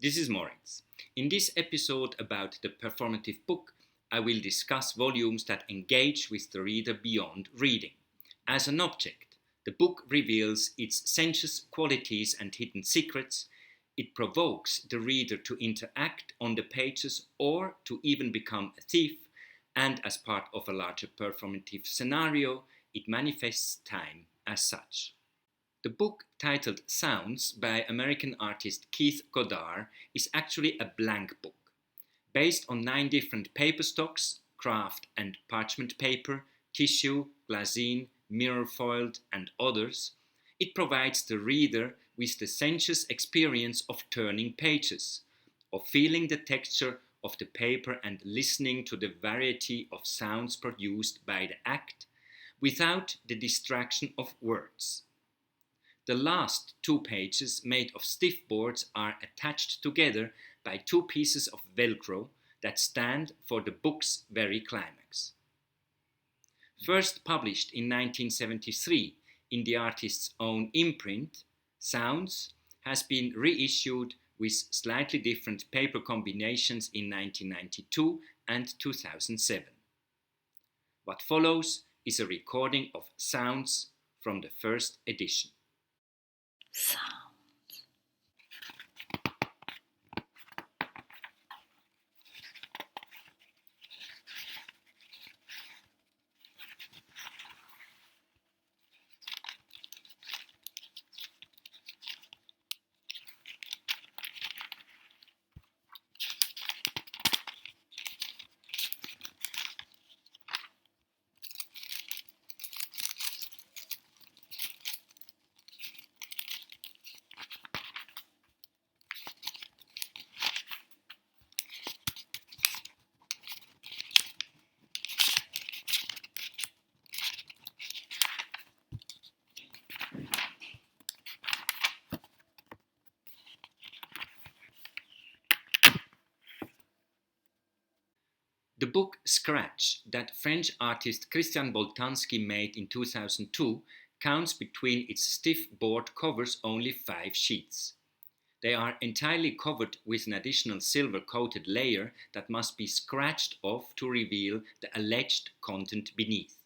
This is Moritz. In this episode about the performative book, I will discuss volumes that engage with the reader beyond reading. As an object, the book reveals its sensuous qualities and hidden secrets. It provokes the reader to interact on the pages or to even become a thief, and as part of a larger performative scenario, it manifests time as such. The book, titled Sounds by American artist Keith Goddard, is actually a blank book. Based on 9 different paper stocks, craft and parchment paper, tissue, glassine, mirror foiled and others, it provides the reader with the sensuous experience of turning pages, of feeling the texture of the paper and listening to the variety of sounds produced by the act, without the distraction of words. The last 2 pages, made of stiff boards, are attached together by 2 pieces of Velcro that stand for the book's very climax. First published in 1973 in the artist's own imprint, Sounds has been reissued with slightly different paper combinations in 1992 and 2007. What follows is a recording of Sounds from the first edition. The book Scratch that French artist Christian Boltanski made in 2002 counts between its stiff board covers only 5 sheets. They are entirely covered with an additional silver-coated layer that must be scratched off to reveal the alleged content beneath.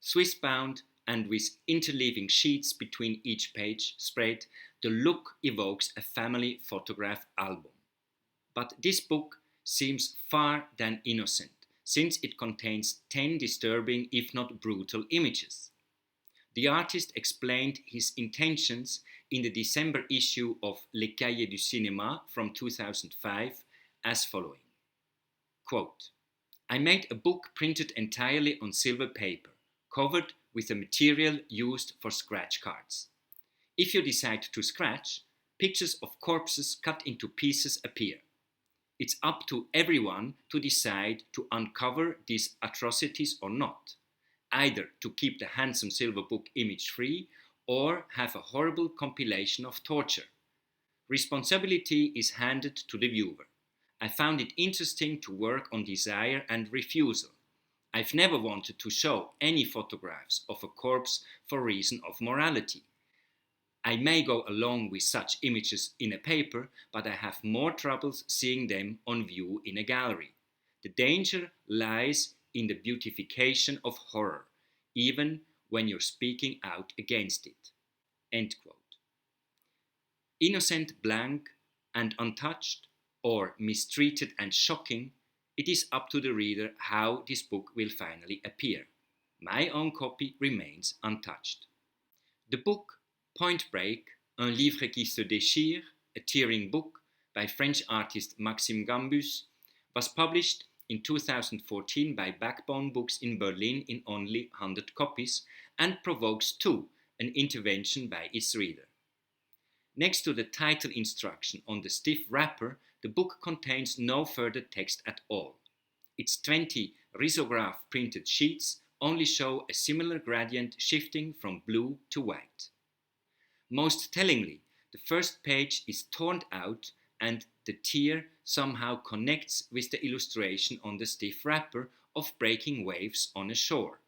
Swiss-bound and with interleaving sheets between each page spread, the look evokes a family photograph album. But this book seems far than innocent, since it contains 10 disturbing, if not brutal, images. The artist explained his intentions in the December issue of Les Cahiers du Cinéma from 2005 as following. Quote, "I made a book printed entirely on silver paper, covered with a material used for scratch cards. If you decide to scratch, pictures of corpses cut into pieces appear. It's up to everyone to decide to uncover these atrocities or not, either to keep the handsome silver book image free or have a horrible compilation of torture. Responsibility is handed to the viewer. I found it interesting to work on desire and refusal. I've never wanted to show any photographs of a corpse for reason of morality. I may go along with such images in a paper, but I have more troubles seeing them on view in a gallery. The danger lies in the beautification of horror, even when you're speaking out against it." End quote. Innocent, blank, and untouched, or mistreated and shocking, it is up to the reader how this book will finally appear. My own copy remains untouched. The book Point Break, Un livre qui se déchire, a tearing book by French artist Maxime Gambus, was published in 2014 by Backbone Books in Berlin in only 100 copies and provokes too an intervention by its reader. Next to the title instruction on the stiff wrapper, the book contains no further text at all. Its 20 risograph printed sheets only show a similar gradient shifting from blue to white. Most tellingly, the first page is torn out and the tear somehow connects with the illustration on the stiff wrapper of breaking waves on a shore.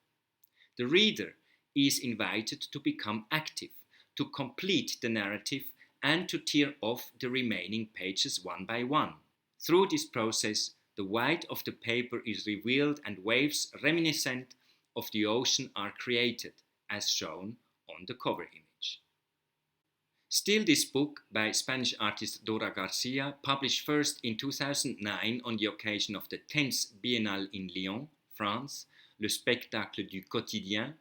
The reader is invited to become active, to complete the narrative and to tear off the remaining pages one by one. Through this process, the white of the paper is revealed and waves reminiscent of the ocean are created, as shown on the cover image. Still, this book by Spanish artist Dora Garcia, published first in 2009 on the occasion of the 10th Biennale in Lyon, France, Le Spectacle du Quotidien,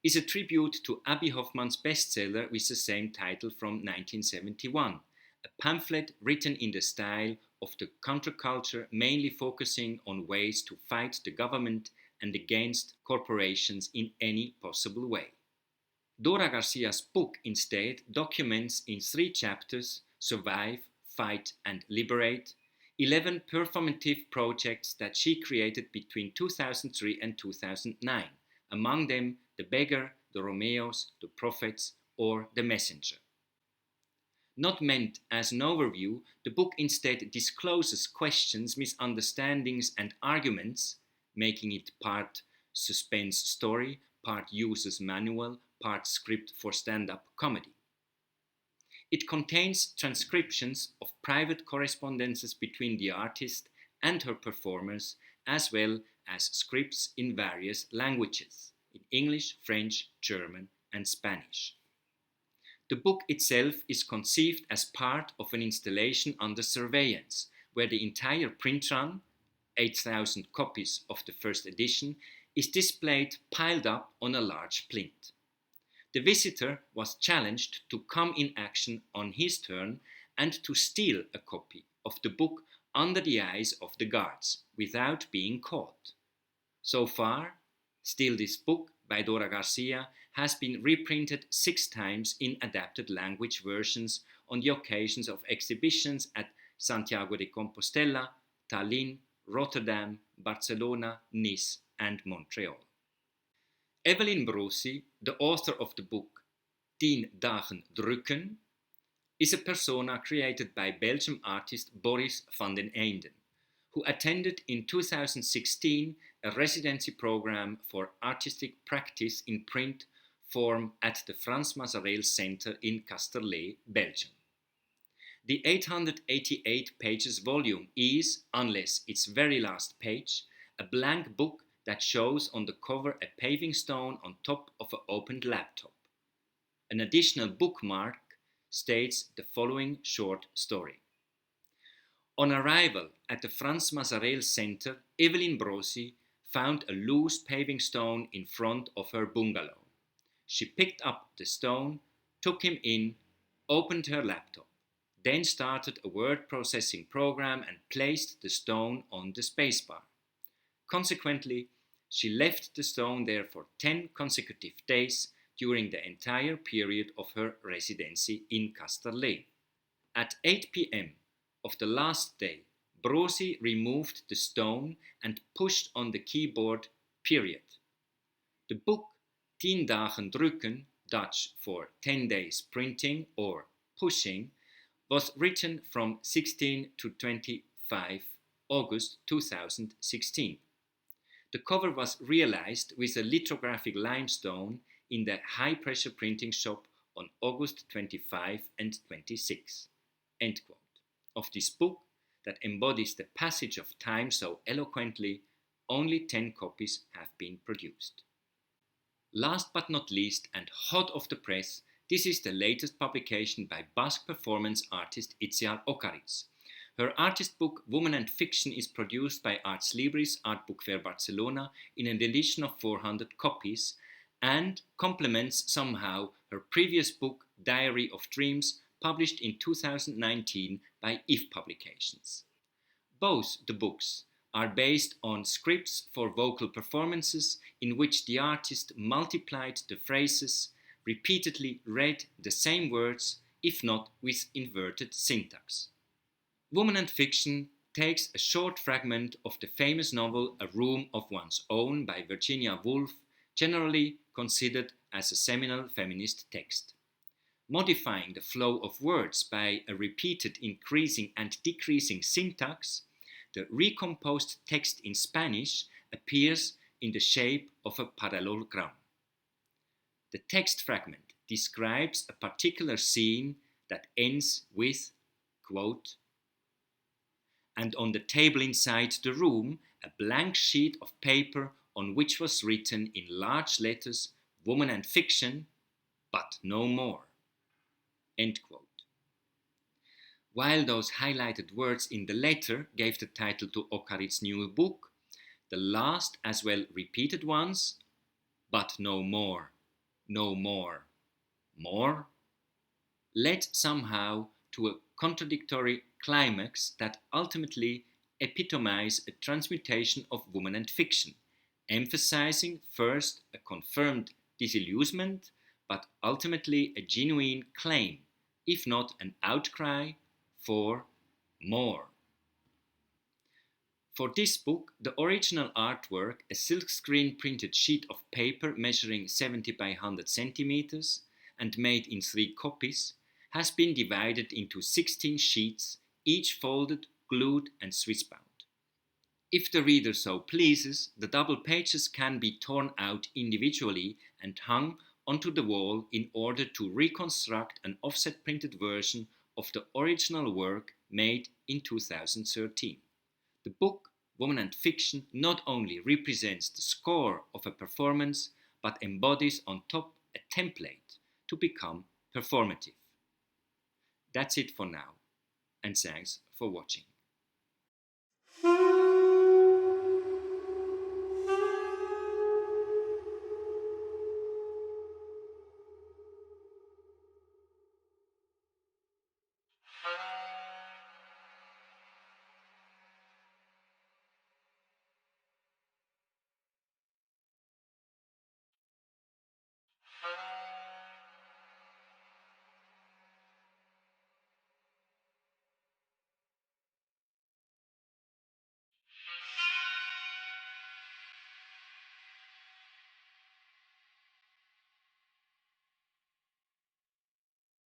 is a tribute to Abby Hoffman's bestseller with the same title from 1971, a pamphlet written in the style of the counterculture, mainly focusing on ways to fight the government and against corporations in any possible way. Dora Garcia's book instead documents in 3 chapters, Survive, Fight and Liberate, 11 performative projects that she created between 2003 and 2009, among them The Beggar, The Romeos, The Prophets or The Messenger. Not meant as an overview, the book instead discloses questions, misunderstandings and arguments, making it part suspense story, part user's manual, part script for stand-up comedy. It contains transcriptions of private correspondences between the artist and her performers, as well as scripts in various languages, in English, French, German and Spanish. The book itself is conceived as part of an installation under surveillance, where the entire print run, 8,000 copies of the first edition, is displayed piled up on a large plinth. The visitor was challenged to come in action on his turn and to steal a copy of the book under the eyes of the guards, without being caught. So far, still this book by Dora Garcia has been reprinted 6 times in adapted language versions on the occasions of exhibitions at Santiago de Compostela, Tallinn, Rotterdam, Barcelona, Nice and Montreal. Evelyn Barozzi, the author of the book 10 Dagen Drukken, is a persona created by Belgian artist Boris van den Einden, who attended in 2016 a residency program for artistic practice in print form at the Frans Mazareel Center in Kasterlee, Belgium. The 888 pages volume is, unless its very last page, a blank book that shows on the cover a paving stone on top of an opened laptop. An additional bookmark states the following short story. On arrival at the Frans Mazareel Center, Evelyn Barozzi found a loose paving stone in front of her bungalow. She picked up the stone, took him in, opened her laptop, then started a word processing program and placed the stone on the spacebar. Consequently, she left the stone there for 10 consecutive days during the entire period of her residency in Kasterlee. At 8 p.m. of the last day, Barozzi removed the stone and pushed on the keyboard period. The book 10 Dagen Drukken, Dutch for 10 days printing or pushing, was written from 16 to 25 August 2016. The cover was realized with a lithographic limestone in the high-pressure printing shop on August 25 and 26. End quote. Of this book that embodies the passage of time so eloquently, only 10 copies have been produced. Last but not least, and hot off the press, this is the latest publication by Basque performance artist Itziar Okaritz. Her artist book Woman and Fiction is produced by Arts Libris Art Book Fair Barcelona in an edition of 400 copies and complements somehow her previous book Diary of Dreams, published in 2019 by If Publications. Both the books are based on scripts for vocal performances in which the artist multiplied the phrases, repeatedly read the same words, if not with inverted syntax. Woman and Fiction takes a short fragment of the famous novel A Room of One's Own by Virginia Woolf, generally considered as a seminal feminist text. Modifying the flow of words by a repeated increasing and decreasing syntax, the recomposed text in Spanish appears in the shape of a parallelogram. The text fragment describes a particular scene that ends with, quote, and on the table inside the room, a blank sheet of paper on which was written in large letters, Woman and Fiction, but no more, end quote. While those highlighted words in the letter gave the title to Okarit's new book, the last as well repeated ones, but no more, no more, more, led somehow to a contradictory climax that ultimately epitomized a transmutation of woman and fiction, emphasizing first a confirmed disillusionment, but ultimately a genuine claim, if not an outcry, for more. For this book, the original artwork, a silkscreen printed sheet of paper measuring 70 by 100 centimeters and made in 3 copies, has been divided into 16 sheets, each folded, glued and Swiss bound. If the reader so pleases, the double pages can be torn out individually and hung onto the wall in order to reconstruct an offset printed version of the original work made in 2013. The book, Woman and Fiction, not only represents the score of a performance, but embodies on top a template to become performative. That's it for now, and thanks for watching.